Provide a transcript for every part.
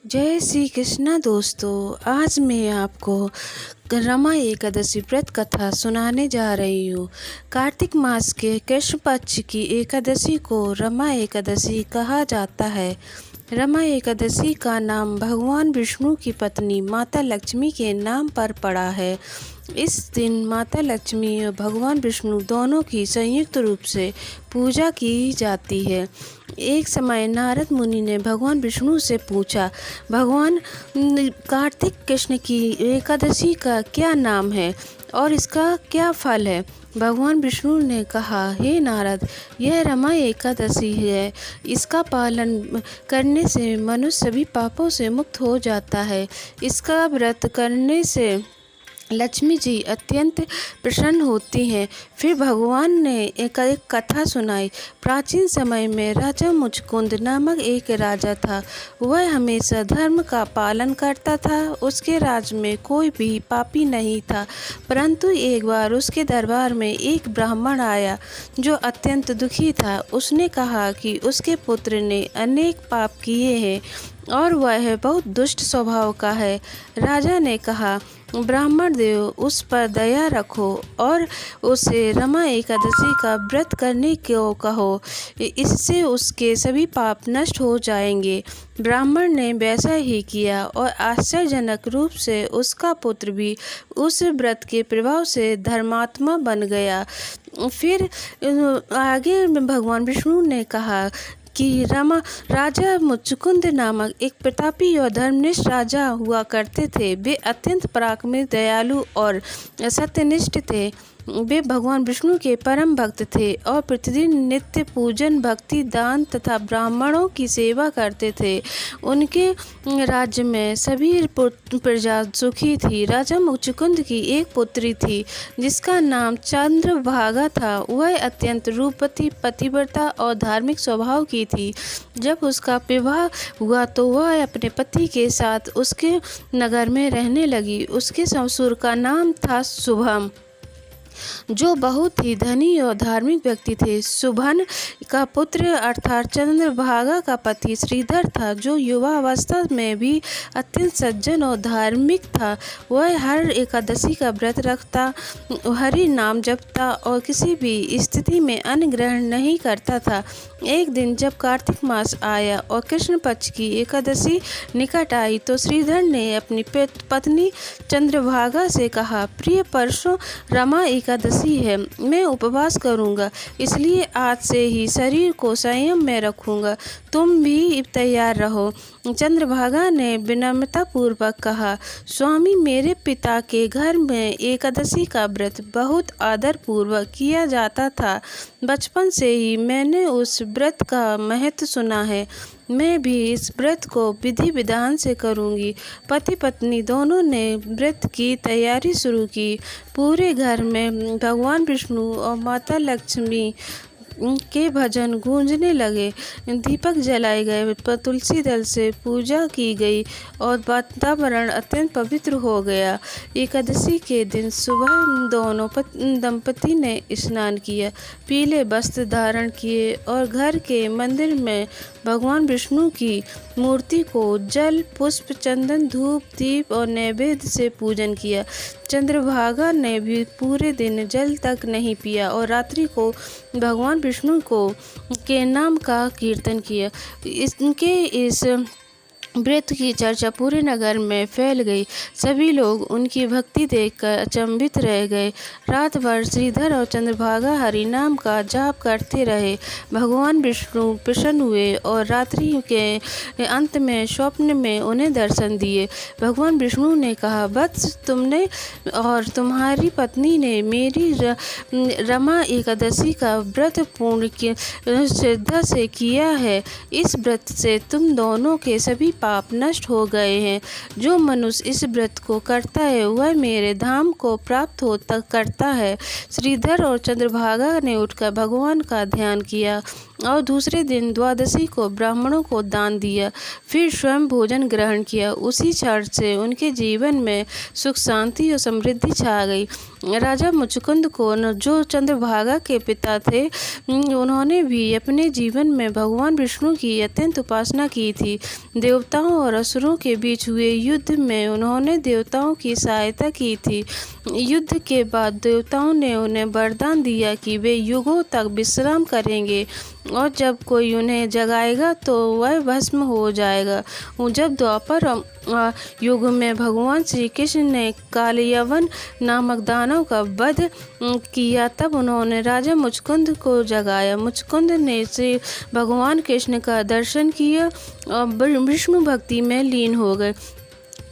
जय श्री कृष्णा दोस्तों। आज मैं आपको रमा एकादशी व्रत कथा सुनाने जा रही हूँ। कार्तिक मास के कृष्ण पक्ष की एकादशी को रमा एकादशी कहा जाता है। रमा एकादशी का नाम भगवान विष्णु की पत्नी माता लक्ष्मी के नाम पर पड़ा है। इस दिन माता लक्ष्मी और भगवान विष्णु दोनों की संयुक्त रूप से पूजा की जाती है। एक समय नारद मुनि ने भगवान विष्णु से पूछा, भगवान, कार्तिक कृष्ण की एकादशी का क्या नाम है और इसका क्या फल है? भगवान विष्णु ने कहा, हे नारद, यह रमा एकादशी है। इसका पालन करने से मनुष्य सभी पापों से मुक्त हो जाता है। इसका व्रत करने से लक्ष्मी जी अत्यंत प्रसन्न होती हैं। फिर भगवान ने एक कथा सुनाई। प्राचीन समय में राजा मुचकुंद नामक एक राजा था। वह हमेशा धर्म का पालन करता था। उसके राज में कोई भी पापी नहीं था। परंतु एक बार उसके दरबार में एक ब्राह्मण आया जो अत्यंत दुखी था। उसने कहा कि उसके पुत्र ने अनेक पाप किए हैं और वह बहुत दुष्ट स्वभाव का है। राजा ने कहा, ब्राह्मण देव, उस पर दया रखो और उसे रमा एकादशी का व्रत करने को कहो। इससे उसके सभी पाप नष्ट हो जाएंगे। ब्राह्मण ने वैसा ही किया और आश्चर्यजनक रूप से उसका पुत्र भी उस व्रत के प्रभाव से धर्मात्मा बन गया। फिर आगे भगवान विष्णु ने कहा कि राजा मुचकुंद नामक एक प्रतापी और धर्मनिष्ठ राजा हुआ करते थे। वे अत्यंत पराक्रमी, दयालु और सत्यनिष्ठ थे। वे भगवान विष्णु के परम भक्त थे और प्रतिदिन नित्य पूजन, भक्ति, दान तथा ब्राह्मणों की सेवा करते थे। उनके राज्य में सभी प्रजा सुखी थी। राजा मुचकुंद की एक पुत्री थी जिसका नाम चंद्रभागा था। वह अत्यंत रूपवती, पतिव्रता और धार्मिक स्वभाव की थी। जब उसका विवाह हुआ तो वह अपने पति के साथ उसके नगर में रहने लगी। उसके ससुर का नाम था शुभम, जो बहुत ही धनी और धार्मिक व्यक्ति थे। शुभन का पुत्र अर्थात चंद्रभागा का पति श्रीधर था, जो युवावस्था में भी अत्यंत सज्जन और धार्मिक था। वह हर एकादशी का व्रत रखता, हरि नाम जपता और किसी भी स्थिति में अन्न ग्रहण नहीं करता था। एक दिन जब कार्तिक मास आया और कृष्ण पक्ष की एकादशी निकट आई तो श्रीधर ने अपनी पत्नी चंद्रभागा से कहा, प्रिय, परसों रमा एकादशी है। मैं उपवास करूंगा, इसलिए आज से ही शरीर को संयम में रखूंगा। तुम भी तैयार रहो। चंद्रभागा ने विनम्रता पूर्वक कहा, स्वामी, मेरे पिता के घर में एकादशी का व्रत बहुत आदर पूर्वक किया जाता था। बचपन से ही मैंने उस व्रत का महत्व सुना है। मैं भी इस व्रत को विधि विधान से करूंगी। पति पत्नी दोनों ने व्रत की तैयारी शुरू की। पूरे घर में भगवान विष्णु और माता लक्ष्मी के भजन गूंजने लगे। दीपक जलाए गए, तुलसी दल से पूजा की गई और वातावरण अत्यंत पवित्र हो गया। एकादशी के दिन सुबह दोनों दंपति ने स्नान किया, पीले वस्त्र धारण किए और घर के मंदिर में भगवान विष्णु की मूर्ति को जल, पुष्प, चंदन, धूप, दीप और नैवेद्य से पूजन किया। चंद्रभागा ने भी पूरे दिन जल तक नहीं पिया और रात्रि को भगवान विष्णु के नाम का कीर्तन किया। इनके इस व्रत की चर्चा पूरे नगर में फैल गई। सभी लोग उनकी भक्ति देखकर अचंभित रह गए। रात भर श्रीधर और चंद्रभागा हरि नाम का जाप करते रहे। भगवान विष्णु प्रसन्न हुए और रात्रि के अंत में स्वप्न में उन्हें दर्शन दिए। भगवान विष्णु ने कहा, वत्स, तुमने और तुम्हारी पत्नी ने मेरी रमा एकादशी का व्रत पूर्ण श्रद्धा से किया है। इस व्रत से तुम दोनों के सभी पाप नष्ट हो गए हैं। जो मनुष्य इस व्रत को करता है वह मेरे धाम को प्राप्त करता है। श्रीधर और चंद्रभागा ने उठकर भगवान का ध्यान किया और दूसरे दिन द्वादशी को ब्राह्मणों को दान दिया। फिर स्वयं भोजन ग्रहण किया। उसी क्षण से उनके जीवन में सुख, शांति और समृद्धि छा गई। राजा मुचकुंद को जो चंद्रभागा के पिता थे, उन्होंने भी अपने जीवन में भगवान विष्णु की अत्यंत उपासना की थी। देवताओं और असुरों के बीच हुए युद्ध में उन्होंने देवताओं की सहायता की थी। युद्ध के बाद देवताओं ने उन्हें वरदान दिया कि वे युगों तक विश्राम करेंगे और जब कोई उन्हें जगाएगा तो वह भस्म हो जाएगा। जब द्वापर युग में भगवान श्री कृष्ण ने कालयवन नामक दानव का वध किया, तब उन्होंने राजा मुचकुंद को जगाया। मुचकुंद ने श्री भगवान कृष्ण का दर्शन किया और विष्णु भक्ति में लीन हो गए।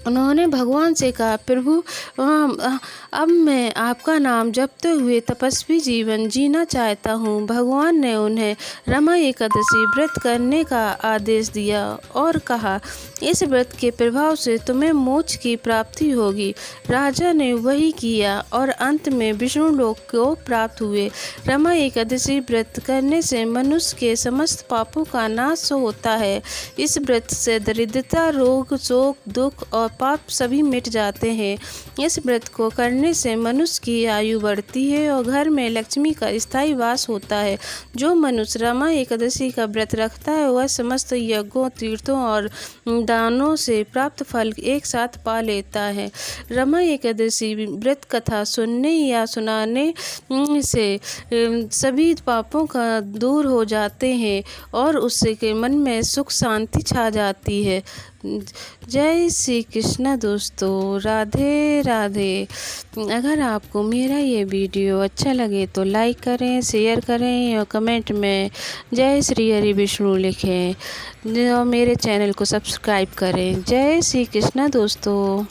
उन्होंने भगवान से कहा, प्रभु अब मैं आपका नाम जपते हुए तपस्वी जीवन जीना चाहता हूँ। भगवान ने उन्हें रमा एकादशी व्रत करने का आदेश दिया और कहा, इस व्रत के प्रभाव से तुम्हें मोक्ष की प्राप्ति होगी। राजा ने वही किया और अंत में विष्णु लोक को प्राप्त हुए। रमा एकादशी व्रत करने से मनुष्य के समस्त पापों का नाश होता है। इस व्रत से दरिद्रता, रोग, शोक, दुख और पाप सभी मिट जाते हैं। इस व्रत को करने से मनुष्य की आयु बढ़ती है और घर में लक्ष्मी का स्थायी वास होता है। जो मनुष्य रमा एकादशी का व्रत रखता है वह समस्त यज्ञों, तीर्थों और दानों से प्राप्त फल एक साथ पा लेता है। रमा एकादशी व्रत कथा सुनने या सुनाने से सभी पापों का दूर हो जाते हैं और उससे के मन में सुख शांति छा जाती है। जय श्री कृष्ण दोस्तों, राधे राधे। अगर आपको मेरा ये वीडियो अच्छा लगे तो लाइक करें, शेयर करें और कमेंट में जय श्री हरि विष्णु लिखें और मेरे चैनल को सब्सक्राइब करें। जय श्री कृष्ण दोस्तों।